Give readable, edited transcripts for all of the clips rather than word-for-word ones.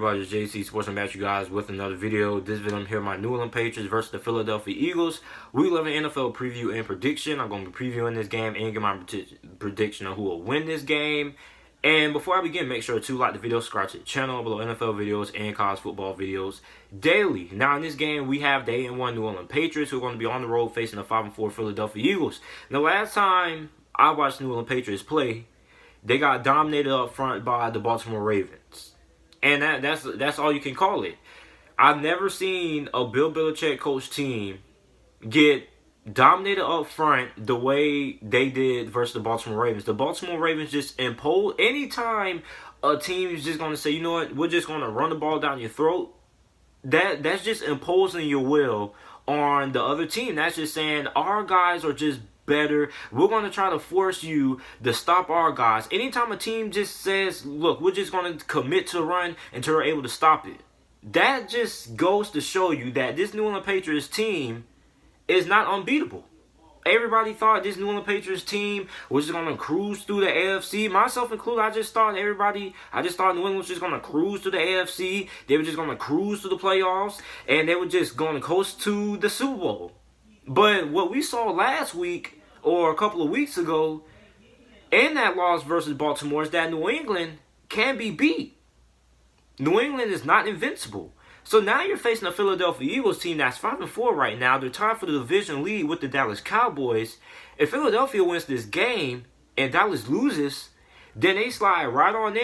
everybody? It's JC Sports. I'm back you guys with another video. This video I'm here, my New England Patriots versus the Philadelphia Eagles. Week 11 NFL preview and prediction. I'm going to be previewing this game and give my prediction on who will win this game. And before I begin, make sure to like the video, subscribe to the channel below NFL videos and college football videos daily. Now in this game, we have the 8-1 New England Patriots who are going to be on the road facing the 5-4 Philadelphia Eagles. Now last time I watched New England Patriots play, they got dominated up front by the Baltimore Ravens. And that's all you can call it. I've never seen a Bill Belichick coach team get dominated up front the way they did versus the Baltimore Ravens. The Baltimore Ravens just impose. Anytime a team is just going to say, you know what, we're just going to run the ball down your throat, that's just imposing your will on the other team. That's just saying our guys are just better. We're going to try to force you to stop our guys. Anytime a team just says, look, we're just going to commit to the run until we're able to stop it, that just goes to show you that this New England Patriots team is not unbeatable. Everybody thought this New England Patriots team was just going to cruise through the AFC. Myself included, I just thought New England was just going to cruise to the AFC. They were just going to cruise to the playoffs. And they were just going to coast to the Super Bowl. But what we saw last week, or a couple of weeks ago, in that loss versus Baltimore, is that New England can be beat. New England is not invincible. So now you're facing a Philadelphia Eagles team that's 5-4 right now. They're tied for the division lead with the Dallas Cowboys. If Philadelphia wins this game and Dallas loses, then they slide right on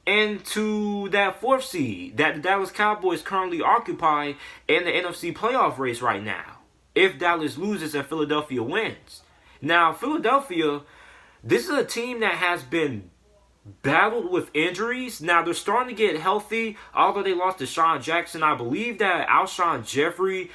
into that 4th seed that the Dallas Cowboys currently occupy in the NFC playoff race right now, if Dallas loses and Philadelphia wins. Now, Philadelphia, this is a team that has been battled with injuries. Now, they're starting to get healthy, although they lost to Sean Jackson. I believe that Alshon Jeffrey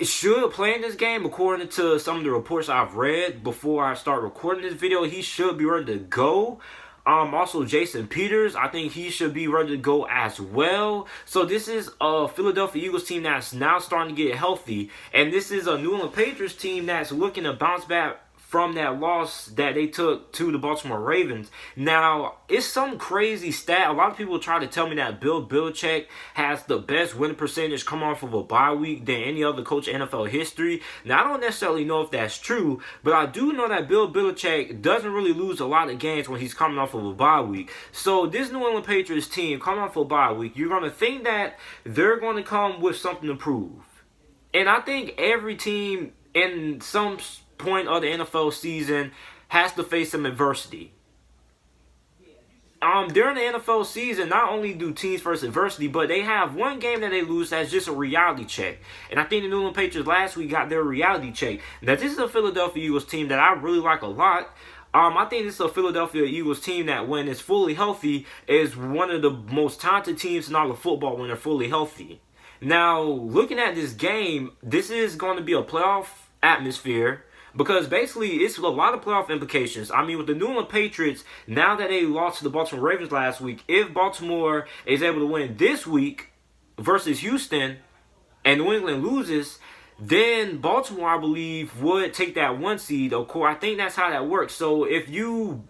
should play in this game, according to some of the reports I've read before I start recording this video. He should be ready to go. Also, Jason Peters, I think he should be ready to go as well. So this is a Philadelphia Eagles team that's now starting to get healthy. And this is a New England Patriots team that's looking to bounce back from that loss that they took to the Baltimore Ravens. Now, it's some crazy stat. A lot of people try to tell me that Bill Belichick has the best winning percentage come off of a bye week than any other coach in NFL history. Now, I don't necessarily know if that's true, but I do know that Bill Belichick doesn't really lose a lot of games when he's coming off of a bye week. So this New England Patriots team coming off of a bye week, you're going to think that they're going to come with something to prove. And I think every team in some point of the NFL season has to face some adversity. During the NFL season, not only do teams face adversity, but they have one game that they lose that's just a reality check. And I think the New England Patriots last week got their reality check. Now, this is a Philadelphia Eagles team that I really like a lot. I think this is a Philadelphia Eagles team that, when it's fully healthy, is one of the most talented teams in all of football when they're fully healthy. Now, looking at this game, this is going to be a playoff atmosphere, because basically it's a lot of playoff implications. I mean, with the New England Patriots, now that they lost to the Baltimore Ravens last week, if Baltimore is able to win this week versus Houston and New England loses, then Baltimore, I believe, would take that 1 seed. Of course, I think that's how that works. So if it's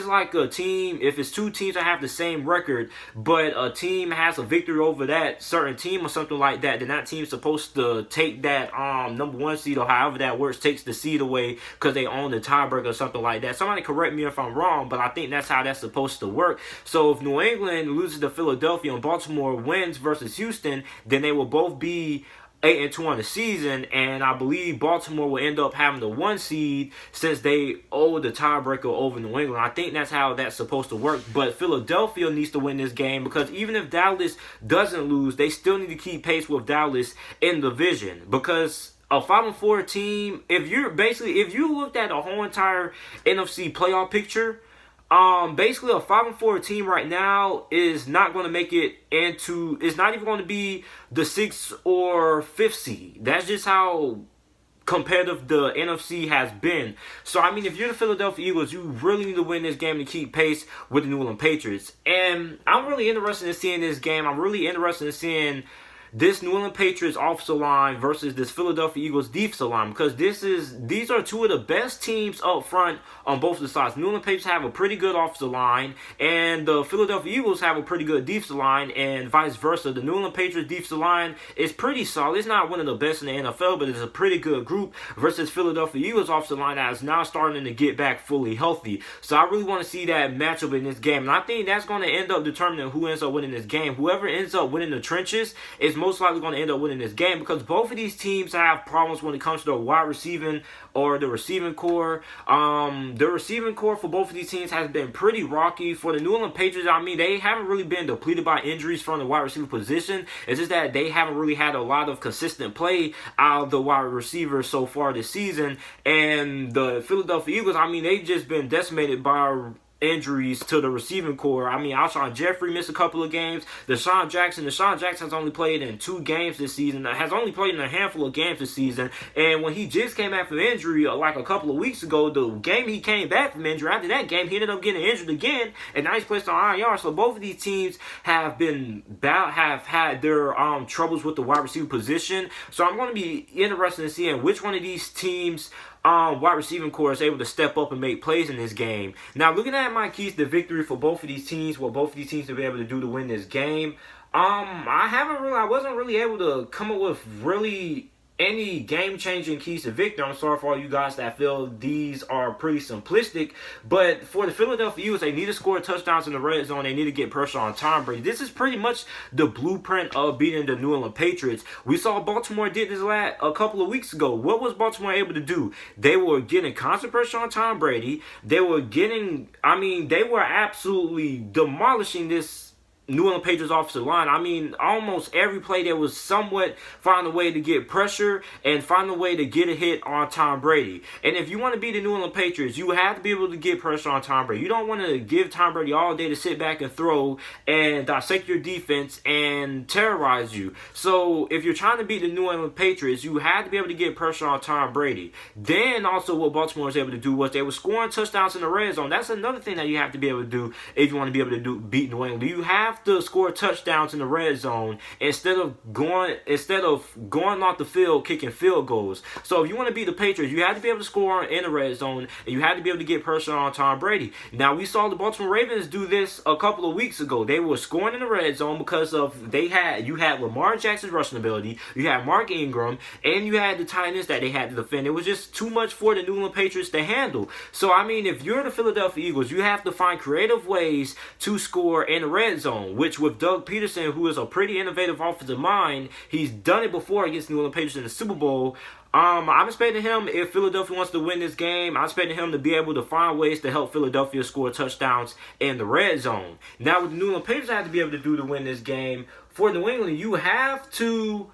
like a team, if it's 2 teams that have the same record, but a team has a victory over that certain team or something like that, then that team's supposed to take that number 1 seed, or however that works, takes the seed away because they own the tiebreaker or something like that. Somebody correct me if I'm wrong, but I think that's how that's supposed to work. So if New England loses to Philadelphia and Baltimore wins versus Houston, then they will both be 8-2 on the season, and I believe Baltimore will end up having the 1 seed since they owe the tiebreaker over New England. I think that's how that's supposed to work. But Philadelphia needs to win this game, because even if Dallas doesn't lose, they still need to keep pace with Dallas in the division. Because a 5-4 team, if you looked at the whole entire NFC playoff picture, basically a 5-4 team right now is not going to make it into, it's not even going to be the 6th or 5th seed. That's just how competitive the NFC has been. So, I mean, if you're the Philadelphia Eagles, you really need to win this game to keep pace with the New England Patriots. And I'm really interested in seeing this game. I'm really interested in seeing this New England Patriots offensive line versus this Philadelphia Eagles defensive line, because these are two of the best teams up front on both of the sides. New England Patriots have a pretty good offensive line, and the Philadelphia Eagles have a pretty good defensive line, and vice versa. The New England Patriots defensive line is pretty solid. It's not one of the best in the NFL, but it's a pretty good group versus Philadelphia Eagles offensive line that is now starting to get back fully healthy. So I really want to see that matchup in this game, and I think that's going to end up determining who ends up winning this game. Whoever ends up winning the trenches is most likely going to end up winning this game, because both of these teams have problems when it comes to the wide receiving or the receiving core. The receiving core for both of these teams has been pretty rocky. For the New England Patriots, I mean, they haven't really been depleted by injuries from the wide receiver position. It's just that they haven't really had a lot of consistent play out of the wide receivers so far this season. And the Philadelphia Eagles, I mean, they've just been decimated by injuries to the receiving core. I mean, Alshon Jeffrey missed a couple of games. Deshaun Jackson has only played in 2 games this season. Has only played in a handful of games this season. And when he just came back from injury, like a couple of weeks ago, the game he came back from injury, after that game, he ended up getting injured again, and now he's placed on IR. So both of these teams have had their troubles with the wide receiver position. So I'm going to be interested in seeing which one of these teams wide receiving core is able to step up and make plays in this game. Now, looking at my keys to victory for both of these teams, what both of these teams will be able to do to win this game, I wasn't really able to come up with really any game-changing keys to victory. I'm sorry for all you guys that feel these are pretty simplistic, but for the Philadelphia Eagles, they need to score touchdowns in the red zone. They need to get pressure on Tom Brady. This is pretty much the blueprint of beating the New England Patriots. We saw Baltimore did this a couple of weeks ago. What was Baltimore able to do? They were getting constant pressure on Tom Brady. They were absolutely demolishing this New England Patriots offensive line. I mean, almost every play there was somewhat find a way to get pressure and find a way to get a hit on Tom Brady. And if you want to beat the New England Patriots, you have to be able to get pressure on Tom Brady. You don't want to give Tom Brady all day to sit back and throw and dissect your defense and terrorize you. So if you're trying to beat the New England Patriots, you have to be able to get pressure on Tom Brady. Then also what Baltimore was able to do was they were scoring touchdowns in the red zone. That's another thing that you have to be able to do if you want to be able to beat New England. You have to score touchdowns in the red zone instead of going off the field kicking field goals. So if you want to beat the Patriots, you have to be able to score in the red zone, and you have to be able to get pressure on Tom Brady. Now, we saw the Baltimore Ravens do this a couple of weeks ago. They were scoring in the red zone because you had Lamar Jackson's rushing ability, you had Mark Ingram, and you had the tight ends that they had to defend. It was just too much for the New England Patriots to handle. So I mean, if you're the Philadelphia Eagles, you have to find creative ways to score in the red zone, which with Doug Peterson, who is a pretty innovative offensive mind, he's done it before against New England Patriots in the Super Bowl. I'm expecting him, if Philadelphia wants to win this game, I'm expecting him to be able to find ways to help Philadelphia score touchdowns in the red zone. Now, what the New England Patriots have to be able to do to win this game, for New England, you have to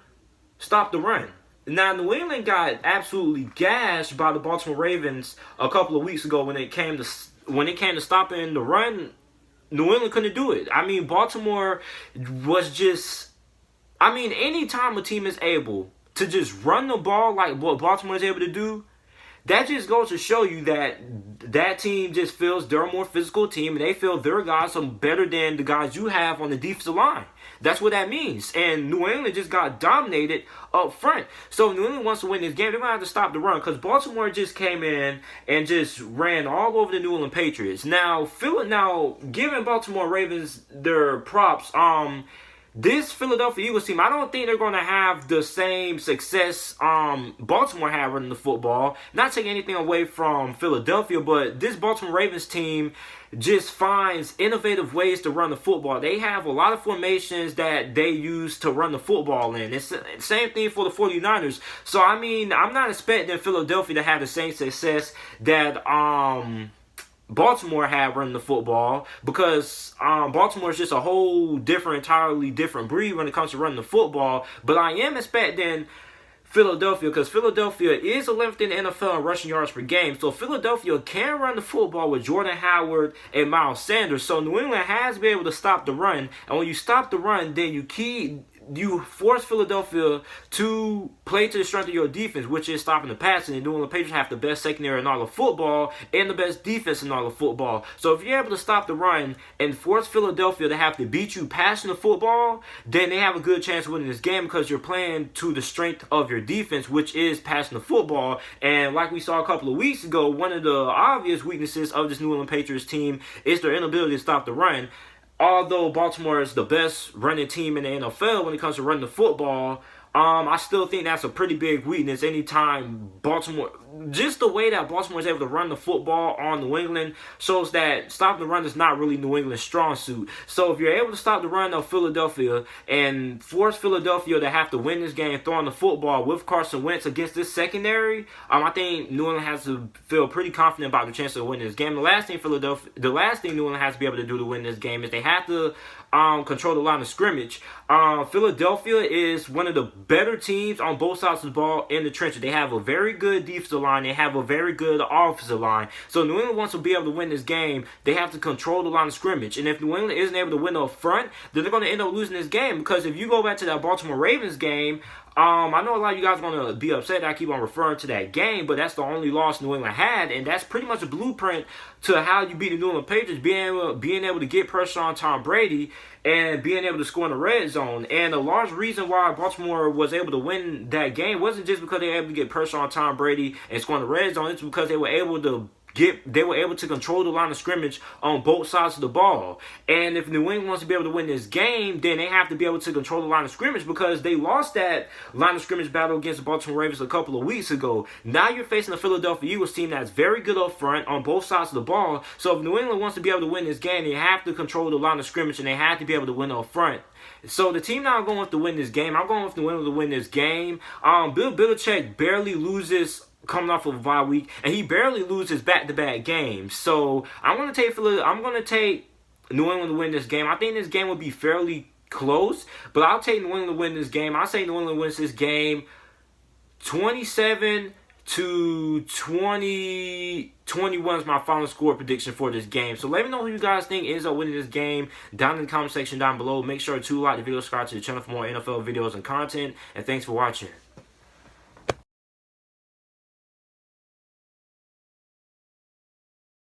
stop the run. Now, New England got absolutely gashed by the Baltimore Ravens a couple of weeks ago when it came to stopping the run. New England couldn't do it. I mean, Baltimore was just... I mean, anytime a team is able to just run the ball like what Baltimore is able to do, that just goes to show you that that team just feels they're a more physical team, and they feel their guys are better than the guys you have on the defensive line. That's what that means. And New England just got dominated up front. So if New England wants to win this game, they're going to have to stop the run, because Baltimore just came in and just ran all over the New England Patriots. Now, giving Baltimore Ravens their props, this Philadelphia Eagles team, I don't think they're going to have the same success Baltimore had running the football. Not taking anything away from Philadelphia, but this Baltimore Ravens team just finds innovative ways to run the football. They have a lot of formations that they use to run the football in. It's the same thing for the 49ers. So, I mean, I'm not expecting Philadelphia to have the same success that Baltimore had running the football, because Baltimore is just a whole entirely different breed when it comes to running the football. But I am expecting Philadelphia, because Philadelphia is 11th in the NFL in rushing yards per game. So Philadelphia can run the football with Jordan Howard and Miles Sanders. So New England has been able to stop the run. And when you stop the run, then you you force Philadelphia to play to the strength of your defense, which is stopping the pass. And the New England Patriots have the best secondary in all of football and the best defense in all of football. So if you're able to stop the run and force Philadelphia to have to beat you passing the football, then they have a good chance of winning this game because you're playing to the strength of your defense, which is passing the football. And like we saw a couple of weeks ago, one of the obvious weaknesses of this New England Patriots team is their inability to stop the run. Although Baltimore is the best running team in the NFL when it comes to running the football, I still think that's a pretty big weakness. Anytime Baltimore, just the way that Baltimore is able to run the football on New England shows that stopping the run is not really New England's strong suit. So if you're able to stop the run of Philadelphia and force Philadelphia to have to win this game throwing the football with Carson Wentz against this secondary, I think New England has to feel pretty confident about the chance of winning this game. The last thing New England has to be able to do to win this game is they have to control the line of scrimmage. Philadelphia is one of the better teams on both sides of the ball in the trenches. They have a very good defensive line. They have a very good offensive line. So New England wants to be able to win this game. They have to control the line of scrimmage. And if New England isn't able to win up front, then they're going to end up losing this game. Because if you go back to that Baltimore Ravens game, I know a lot of you guys are going to be upset that I keep on referring to that game, but that's the only loss New England had, and that's pretty much a blueprint to how you beat the New England Patriots, being able to get pressure on Tom Brady and being able to score in the red zone. And a large reason why Baltimore was able to win that game wasn't just because they were able to get pressure on Tom Brady and score in the red zone. It's because they were able to control the line of scrimmage on both sides of the ball. And if New England wants to be able to win this game, then they have to be able to control the line of scrimmage because they lost that line of scrimmage battle against the Baltimore Ravens a couple of weeks ago. Now you're facing a Philadelphia Eagles team that's very good up front on both sides of the ball. So if New England wants to be able to win this game, they have to control the line of scrimmage and they have to be able to win up front. So the team that I'm going with to win this game, I'm going with New England to win this game. Bill Belichick barely loses coming off of a bye week, and he barely loses back-to-back games. So I'm going to take New England to win this game. I think this game will be fairly close, but I'll take New England to win this game. I'll say New England wins this game 27-20. 21 is my final score prediction for this game. So let me know who you guys think ends up winning this game down in the comment section down below. Make sure to like the video, subscribe to the channel for more NFL videos and content. And thanks for watching.